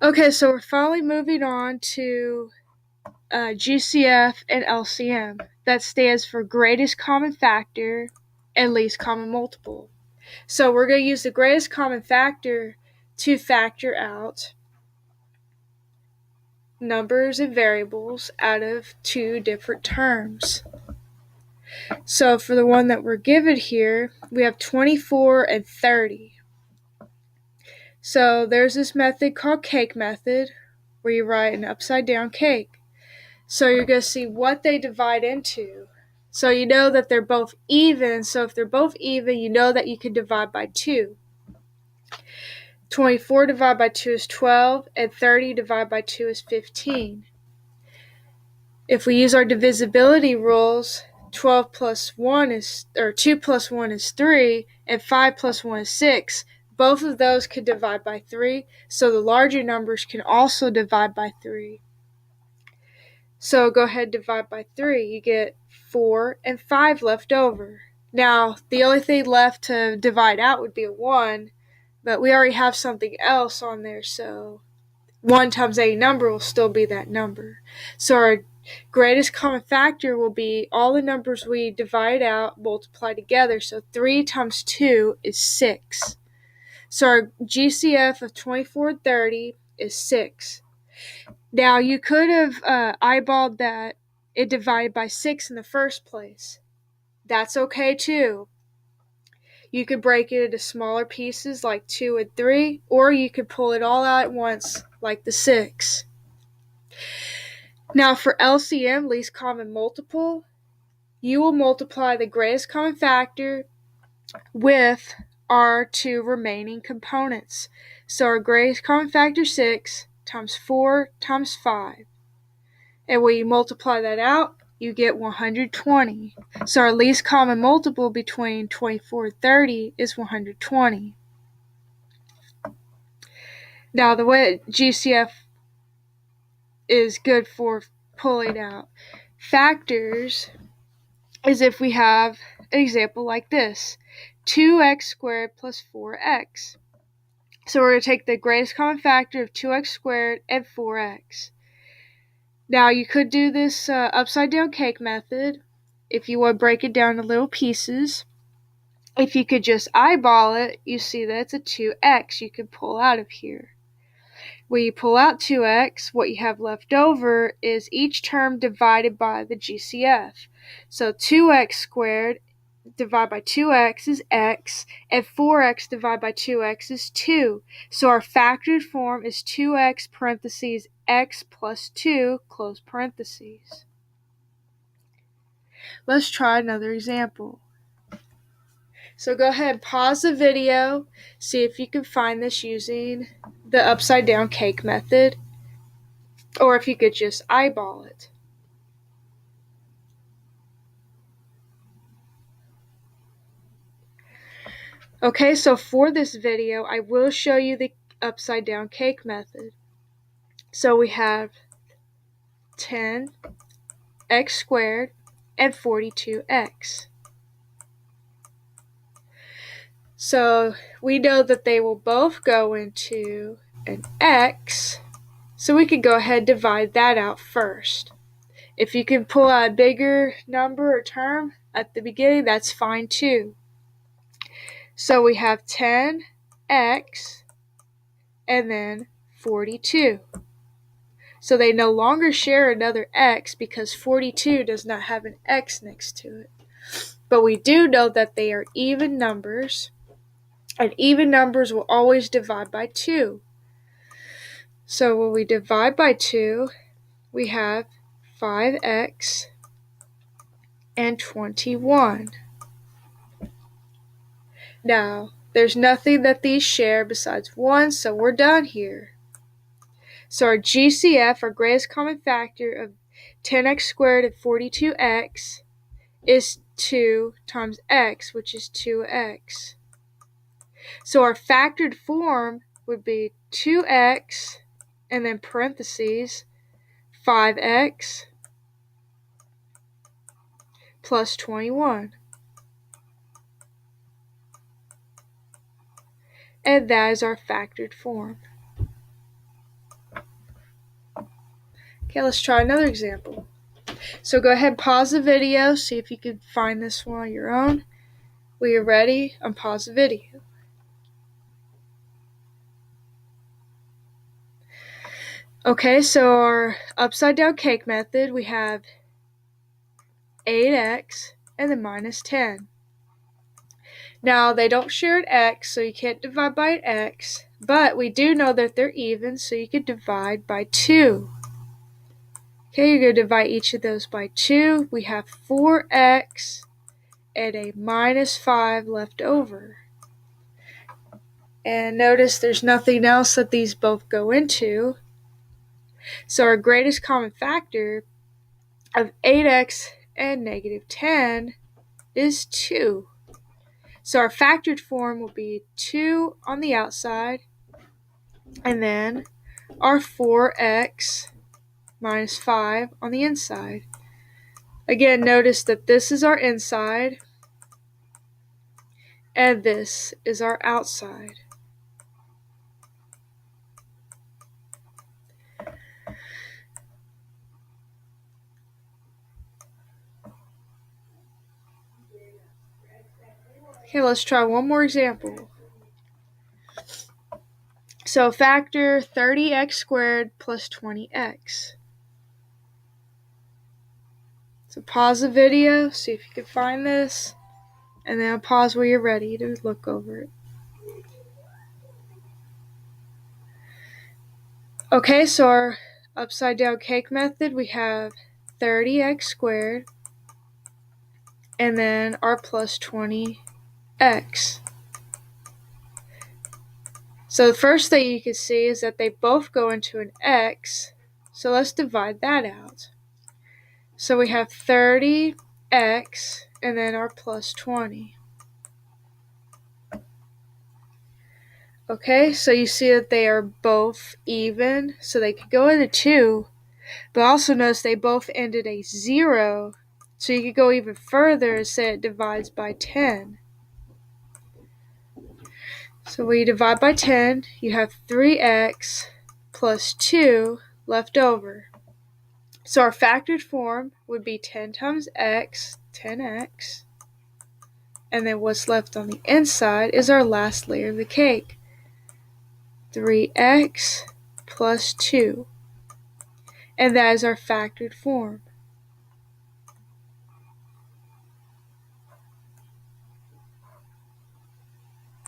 Okay, so we're finally moving on to GCF and Lcm. That stands for greatest common factor and least common multiple. So we're going to use the greatest common factor to factor out numbers and variables out of two different terms. So for the one that we're given here, we have 24 and 30. So there's this method called cake method, where you write an upside down cake. So you're going to see what they divide into. So you know that they're both even. So if they're both even, you know that you can divide by 2. 24 divided by 2 is 12, and 30 divided by 2 is 15. If we use our divisibility rules, 2 plus 1 is 3, and 5 plus 1 is 6. Both of those could divide by 3, so the larger numbers can also divide by 3. So go ahead and divide by 3. You get 4 and 5 left over. Now, the only thing left to divide out would be a 1, but we already have something else on there, so 1 times any number will still be that number. So our greatest common factor will be all the numbers we divide out multiplied together. So 3 times 2 is 6. So our GCF of 24 and 30 is 6. Now you could have eyeballed that it divided by 6 in the first place. That's okay too. You could break it into smaller pieces like 2 and 3, or you could pull it all out at once like the 6. Now for LCM, least common multiple, you will multiply the greatest common factor with our two remaining components. So our greatest common factor 6 times 4 times 5. And when you multiply that out, you get 120. So our least common multiple between 24 and 30 is 120. Now the way GCF is good for pulling out factors is if we have an example like this, 2x squared plus 4x. So we're going to take the greatest common factor of 2x squared and 4x. Now you could do this upside down cake method if you want to break it down into little pieces. If you could just eyeball it, you see that it's a 2x you can pull out of here. When you pull out 2x, what you have left over is each term divided by the GCF. So 2x squared divided by 2x is x, and 4x divided by 2x is 2. So our factored form is 2x parentheses x plus 2 close parentheses. Let's try another example. So go ahead and pause the video, see if you can find this using the upside down cake method, or if you could just eyeball it. Okay, so for this video, I will show you the upside down cake method. So we have 10x squared and 42x. So we know that they will both go into an x, so we could go ahead and divide that out first. If you can pull out a bigger number or term at the beginning, that's fine too. So we have 10x and then 42. So they no longer share another x because 42 does not have an x next to it. But we do know that they are even numbers, and even numbers will always divide by 2. So when we divide by 2, we have 5x and 21. Now, there's nothing that these share besides 1, so we're done here. So our GCF, our greatest common factor of 10x squared and 42x, is 2 times x, which is 2x. So our factored form would be 2x and then parentheses 5x plus 21. And that is our factored form. Okay, let's try another example. So go ahead and pause the video, see if you can find this one on your own. When you're ready, unpause the video. Okay, so our upside down cake method, we have 8x and then minus 10. Now, they don't share an x, so you can't divide by an x, but we do know that they're even, so you could divide by 2. Okay, you're going to divide each of those by 2. We have 4x and a minus 5 left over. And notice there's nothing else that these both go into. So our greatest common factor of 8x and negative 10 is 2. So our factored form will be 2 on the outside, and then our 4x minus 5 on the inside. Again, notice that this is our inside, and this is our outside. Okay, let's try one more example. So factor 30x squared plus 20x. So pause the video, see if you can find this, and then pause where you're ready to look over it. Okay, so our upside down cake method, we have 30x squared, and then our plus 20x. So the first thing you can see is that they both go into an x, so let's divide that out. So we have 30x and then our plus 20. Okay, so you see that they are both even, so they could go into 2, but also notice they both ended a 0, so you could go even further and say it divides by 10. So when you divide by 10, you have 3x plus 2 left over. So our factored form would be 10 times x, 10x, and then what's left on the inside is our last layer of the cake, 3x plus 2, and that is our factored form.